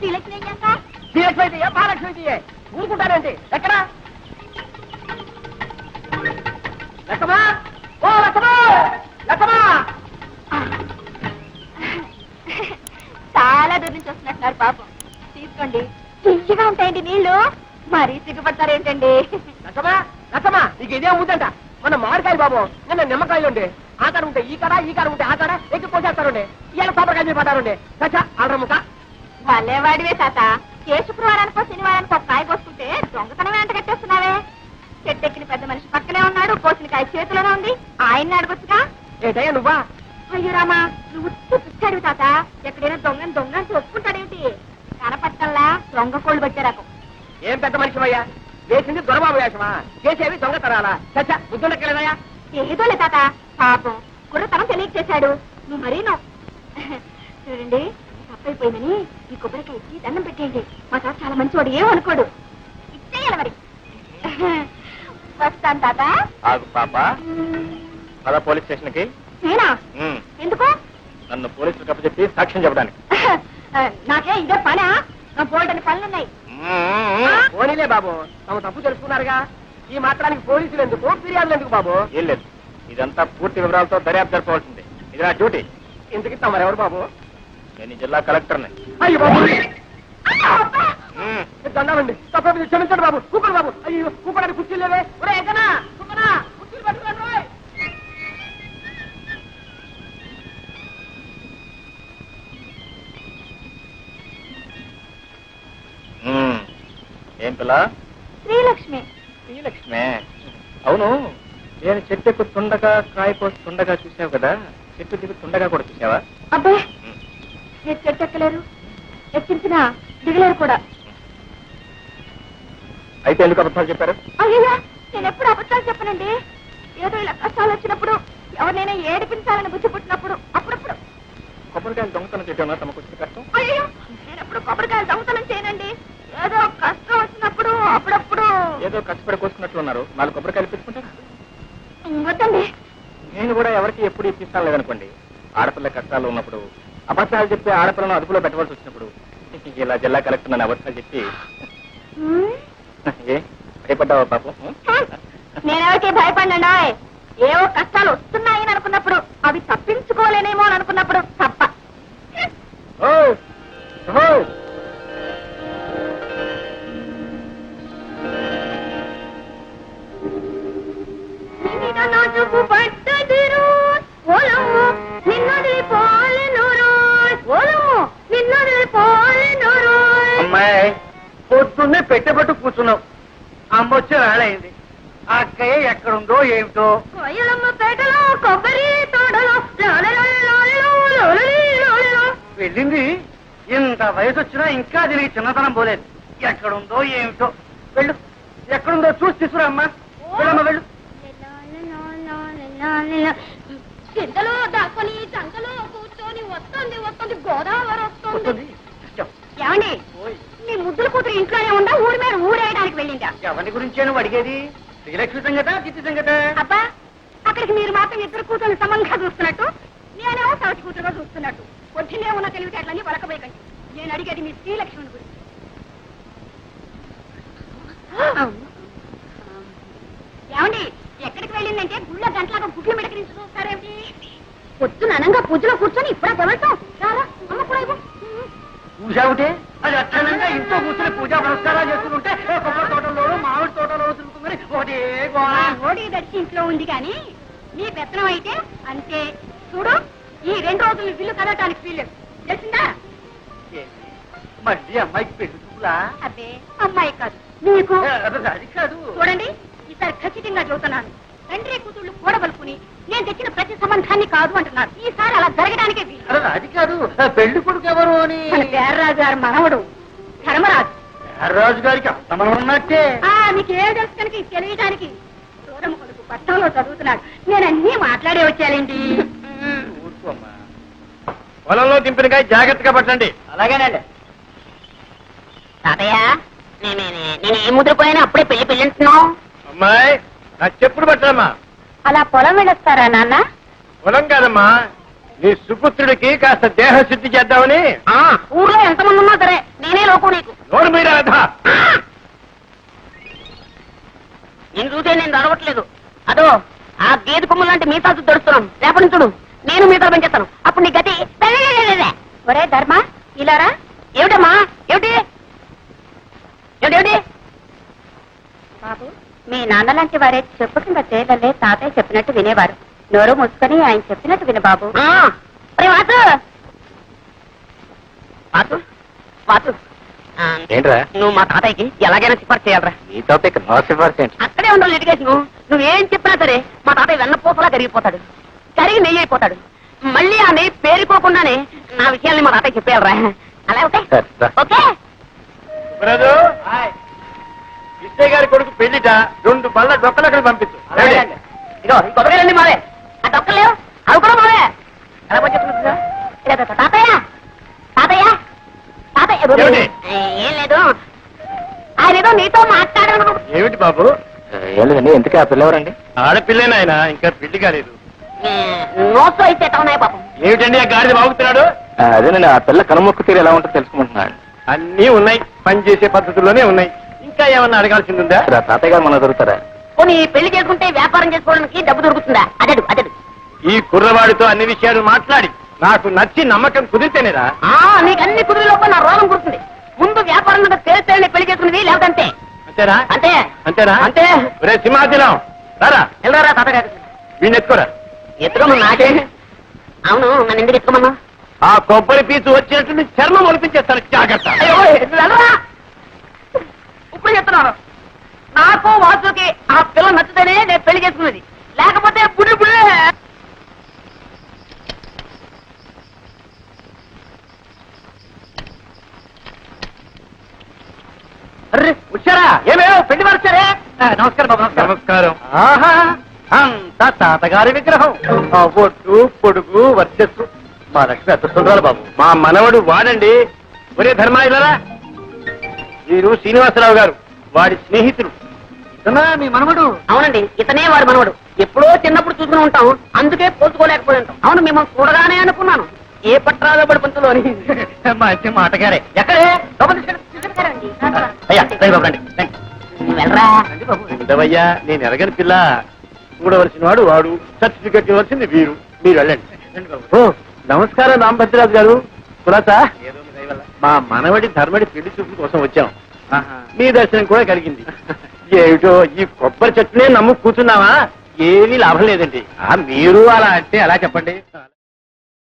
శ్రీలక్ష్మి శ్రీలక్ష్మి అయితే మహాలక్ష్మి అయితే ఊరుకుంటానండి. ఎక్కడా లక్కమా? ఓ లక్కమా, లక్కమా! చాలా దూరం నుంచి వస్తున్నట్టున్నారు పాపం. తీసుకోండి, తీయగా ఉంటాయండి నీళ్లు. మరీ సిగ్గుపడతారేంటండి? లక్కమా, లక్కమా, నీకు ఇదే ఉందంట. మన మామిడికాయలు బాబు, నిన్న నిమ్మకాయలు ఉండే. ఆ కాడ ఉంటే ఈ కాడ, ఈ కాడ ఉంటే ఆ కాడ ఎక్కి పోసేస్తారుండే. ఇవాళ కొబ్బరికాయ మీద పడ్డారుండే. చచ్చా అల్రముక మళ్ళేవాడివే తాత. ఏ శుక్రవారానికో శనివారానికో ఒక కాయ కోసుకుంటే దొంగతనం వెంట కట్టేస్తున్నావే. చెట్టెక్కిన పెద్ద మనిషి పక్కనే ఉన్నాడు, కోసిన కాయ చేతిలోనే ఉంది. ఆయన్ని అడగొచ్చుగా. ఏటయ్యా నువ్వా? అయ్యో రామా, నువ్వు పిచ్చాడు తాత. ఎక్కడైనా దొంగని దొంగని ఒప్పుకుంటాడేమిటి? కనపట్టల్లా దొంగ కోళ్ళు పట్టారాకు. ఏం పెద్ద మనిషి అయ్యా? వేసింది దొరబాబు వేషమా? చేసేవి దొంగతనాలా? చచ్చా బుద్ధుండక్కలేదయ్యా? ఏదోలే తాత, పాపం కుర్రతనం తెలియక చేశాడు. నువ్వు మరీను. చూడండి, తప్పైపోయిందని ఈ కొబ్బరికాయ ఇచ్చి దండం పెట్టేయండి. మా తాత చాలా మంచివాడు, ఏమనుకోడు. ఇచ్చేయాలి మరి. వస్తాను తాత. ఆగు పాప, పద పోలీస్ స్టేషన్ కి. నేనా? ఎందుకు? నన్ను పోలీసులకు అప్పచెప్పి సాక్ష్యం చెప్పడానికి. నాకే ఇదే పనా? నా బోల్డని పనులున్నాయి. పోనీలే బాబు, తమ తప్పు తెలుసుకున్నారుగా. ఈ మాత్రానికి పోలీసులు ఎందుకు, ఫిర్యాదులు ఎందుకు బాబు? ఏం లేదు, ఇదంతా పూర్తి వివరాలతో దర్యాప్తు జరపవలసింది. ఇది నా డ్యూటీ. ఇంతకి తమరెవరు బాబు? నేను ఈ జిల్లా కలెక్టర్ని. అయ్యో బాబు, దండాలండి. తప్ప క్షమించండి బాబు. కూపడు బాబు. అయ్యో కూపడానికి కుర్చీలు లేవే. కుర్చీలు పట్టుకోండి. ఏం పిల్ల? శ్రీలక్ష్మి. శ్రీలక్ష్మి? అవును, నేను చెట్టు ఎక్కుతుండగా కాయ కోస్తుండగా చూసావు కదా, చెట్టు దిగుతుండగా కూడా చూసావా? అబ్బాయి, మీరు చెట్టు ఎక్కలేరు, ఎక్కించినా దిగలేరు కూడా. అయితే ఎందుకు అబద్ధాలు చెప్పారు? అయ్యా, నేను ఎప్పుడు అబద్ధాలు చెప్పనండి. ఏదో ఇలా కష్టాలు వచ్చినప్పుడు, ఎవరినైనా ఏడిపించాలని బుద్ధి పుట్టినప్పుడు అప్పుడప్పుడు. కొబ్బరికాయలు దొంగతనం చేయడం తమకు వచ్చిన కష్టం? అయ్యో, నేను ఎప్పుడు కొబ్బరికాయలు దొంగతనం చేయనండి. ఏదో కష్టం వచ్చినప్పుడు అప్పుడప్పుడు. ఏదో కష్టపడి కోసుకున్నట్లు ఉన్నారు, 4 కొబ్బరికాయలు పెట్టుకుంటారా? వద్దండి. నేను కూడా ఎవరికి ఎప్పుడు ఇప్పిస్తాను లేదనుకోండి. ఆడపిల్ల కష్టాలు ఉన్నప్పుడు, అబద్ధాలు చెప్పి ఆడపిల్లను అదుపులో పెట్టవలసి వచ్చినప్పుడు ఇలా జిల్లా కలెక్టర్ నన్ను అబద్ధాలు చెప్పి ఏ భయపడ్డావా పాపం? నేనెవరికి భయపడ్డా? ఏవో కష్టాలు వస్తున్నాయని అనుకున్నప్పుడు, అవి తప్పించుకోలేనేమో అని అనుకున్నప్పుడు తప్ప. అమ్మాయి, పొద్దున్నే పెట్టబట్టు కూర్చున్నావు. అమ్మ వచ్చి రాళైంది. ఆ అక్కయ్య ఎక్కడుందో ఏమిటో. కొబ్బరి తోటలో వెళ్ళింది. ఇంత వయసు వచ్చినా ఇంకా దీనికి చిన్నతనం పోలేదు. ఎక్కడుందో ఏమిటో. వెళ్ళు, ఎక్కడుందో చూసి తీసుకురా అమ్మా. వెళ్ళమ్మా, వెళ్ళు. చింతలో దాక్కుని చంకలో కూర్చొని వస్తుంది వస్తుంది గోదావరి వస్తుంది. ఏమండి, మీ ముద్దుల కూతురు ఇంట్లోనే ఉందా, ఊరి మీద ఊరేయడానికి వెళ్ళిందా? ఎవరి గురించి నువ్వు అడిగేది? శ్రీలక్ష్మి సంగత, చిత్తి సంగత? అబ్బా, అక్కడికి మీరు మాత్రం ఇద్దరు కూతురు సమంగా చూస్తున్నట్టు, నేనేమో సవతి కూతురుగా చూస్తున్నట్టు. పొద్దునే ఉన్న తెలివితేటలన్నీ వలకబోయకండి. నేను అడిగేది మీ శ్రీలక్ష్మిని గురించి. ఏమండి, ఎక్కడికి వెళ్ళిందంటే గుళ్ళ గంటలాగా గుడ్లు మెడకరించి చూస్తారేమిటి? పొద్దున అనంగా పూజలో కూర్చొని ఇప్పుడే గెవడతాం. అమ్మ కూడా పూజావుటే అది అచ్చనంగా ఇంట్లో కూర్చొని పూజా పురస్కారాలు చేస్తుంటే కొబ్బరి తోటలోనూ మామిడి తోటలో తిరుగుతుందని ఒకటే ఓడి దర్శి ఇంట్లో ఉంది కానీ నీ పెత్తనం అయితే అంతే. చూడు, ఈ 2 రోజులు బిల్లు కదటానికి వీల్లేదు, తెలిసిందా? మళ్ళీ అమ్మాయికి పెళ్లి చూపులా? అబ్బే, అమ్మాయి కాదు నీకు. అది కాదు. చూడండి, ఈసారి ఖచ్చితంగా చెబుతున్నాను. తండ్రి కూతుళ్ళు కూడబలుకుని నేను తెచ్చిన ప్రతి సంబంధాన్ని కాదు అంటున్నారు. ఈసారి అలా జరగడానికే వీలు. అది కాదు, పెళ్లి కొడుకు ఎవరు అని. పేర్రాజు గారి మనవడు ధర్మరాజు. పేర్రాజు గారికి అంత మనం ఉన్నట్టే. మీకు ఏ తెలుసు కనుక తెలియడానికి. దూరం కొడుకు పట్టణంలో చదువుతున్నాడు. నేను అన్నీ మాట్లాడే వచ్చానండి. పొలంలో దింపినకాయ జాగ్రత్తగా పట్టండి. అలాగేనండి. తాతయ్య, నేను ఏ ముద్రపోయినా అప్పుడే పెళ్లి పెళ్ళంటున్నావు. అమ్మాయి, నా చెప్పుడు పట్టమ్మా. అలా పొలం వెళ్ళొస్తారా నాన్న? పొలం కాదమ్మా, నీ సుపుత్రుడికి కాస్త దేహశుద్ధి చేద్దామని. ఊర్లో ఎంతమంది ఉన్నా సరే నేనే లోకం నీకు. నోరు మీద రాధా. నేను చూసే నేను అడవట్లేదు. అదో ఆ గేదె కొమ్ము లాంటి మీతా దొరుకుతున్నాను. రేపటి చూడు నేను మీతా పెంచేస్తాను. అప్పుడు నీ గతి. ఒరే ధర్మ ఇలారా. ఏమిటమ్మా? ఏమిటి ఏమిటి? బాబు మీ నాన్న లాంటి వారే చెప్పు కింద చేయగలే తాతయ్య చెప్పినట్టు వినేవారు. నోరు మూసుకొని ఆయన చెప్పినట్టు విను బాబు. వాసు వాసు వాసు ఏంట్రా నువ్వు మా తాతయ్యకి ఎలాగైనా సిఫార్సు చేయాలరా. నీ టాపిక్ నా సిఫార్సు ఏంటి? అక్కడే ఉండాలి లిటిగేషన్. నువ్వేం చెప్పినా సరే మా తాతయ్య వెన్నపోసలా కరిగిపోతాడు. కరిగి నెయ్యి అయిపోతాడు. మళ్ళీ ఆ నెయ్యి పేరుకోకుండానే నా విషయాల్ని మా తాతయ్య చెప్పేయాలరా. అలా ఓకే సరే, రా. ఓకే. విజయ్ గారి కొడుకు పెళ్లిట 2 బళ్ళ డొక్కలక్కడ పంపించు. ఇగో ఈ కొబ్బరికాయలన్నీ మావే. ఆ డొక్కలు లేవు అవి కూడా మావే. ఎలా పోయి చెప్తున్నా తాతయ్య తాతయ్య తాతయ్య. ఏమిటి? ఏం లేదు ఆయన ఏదో నీతో మాట్లాడాను. ఏమిటి బాబు? ఏం లేదండి. ఎందుకే ఆ పిల్లవరండి? ఆడపిల్లేనాయన, ఇంకా పెళ్లి కాలేదు. నోట్స్ అయితే ఉన్నాయి పాపం. ఏమిటండి ఆ గాడిద బాగుతున్నాడు? అదేనండి, ఆ పిల్ల కనుమొక్కు తీరు ఎలా ఉంటుందో తెలుసుకుంటున్నాడు. అన్నీ ఉన్నాయి, పని చేసే పద్ధతుల్లోనే ఉన్నాయి. ఇంకా ఏమన్నా అడగాల్సింది ఉందా? తాతయ్య గారు మన దొరుకుతారా? పోనీ పెళ్లి చేసుకుంటే వ్యాపారం చేసుకోవడానికి డబ్బు దొరుకుతుందా? అదడు అదడు. ఈ కుర్రవాడితో అన్ని విషయాలు మాట్లాడి నాకు నచ్చి నమ్మకం కుదిరితేనేరా. నీకు అన్ని కుదిరిలోపు నా రోగం కుడుతుంది. ముందు వ్యాపారం మీద తేలితేనే పెళ్లి చేసుకునేది, లేదంటే అంతేరా? అంతే అంతేరా? అంతే. ఒరే సింహాచలం రారా, వెళ్ళరా తాతగారు. వీడిని ఎత్తుకోరా. ఎత్తుకోమన్నా నాకే. అవును నన్ను ఎందుకు ఎత్తుకోమన్నా? ఆ కొబ్బరి పీచు వచ్చినట్టు చర్మం ఒలిపించేస్తాను, జాగ్రత్త. అయ్యో వెళ్ళరా. ఇప్పుడు చెప్తున్నాను, నాకు వాసుకి ఆ పిల్ల నచ్చితేనే నేను పెళ్లి చేసుకున్నది, లేకపోతే పుడి పుడే. వచ్చారా? ఏమేమో పెళ్లి వారు వచ్చారే. నమస్కారం బాబు. నమస్కారం. ఆహా, అంత తాతగారి విగ్రహం. ఆ ఒట్టు పొడుగు వర్చస్సు మా లక్ష్మి అదృష్టంరాలు బాబు. మా మనవడు వాడండి. ఒరే ధర్మాయిలరా, వీరు శ్రీనివాసరావు గారు, వాడి స్నేహితులు. మీ మనవడు? అవునండి, ఇతనే వాడు మనవడు. ఎప్పుడో చిన్నప్పుడు చూసుకుని ఉంటాం, అందుకే పోల్చుకోలేకపోయి ఉంటాం. అవును మిమ్మల్ని చూడగానే అనుకున్నాను ఏ పట్రాలో పడి పంతులు అని. మంచి మాటగారే. ఎక్కడే? అయ్యా రండి బాబు, రండి రండి. వెళ్ళరా. ఉండవయ్యా, నేను ఎరగని పిల్ల. చూడవలసిన వాడు వాడు, సర్టిఫికెట్ ఇవ్వాల్సింది వీరు. మీరు వెళ్ళండి. ఓ నమస్కారం రామభద్రరాజు గారు. కులాసా, మా మనవడి ధర్మడి పెళ్లి చూపుల కోసం వచ్చాం. మీ దర్శనం కూడా కలిగింది. ఏమిటో ఈ కొబ్బరి చెట్టునే నమ్ము కూర్చున్నావా? ఏమీ లాభం లేదండి. మీరు అలా అంటే ఎలా చెప్పండి.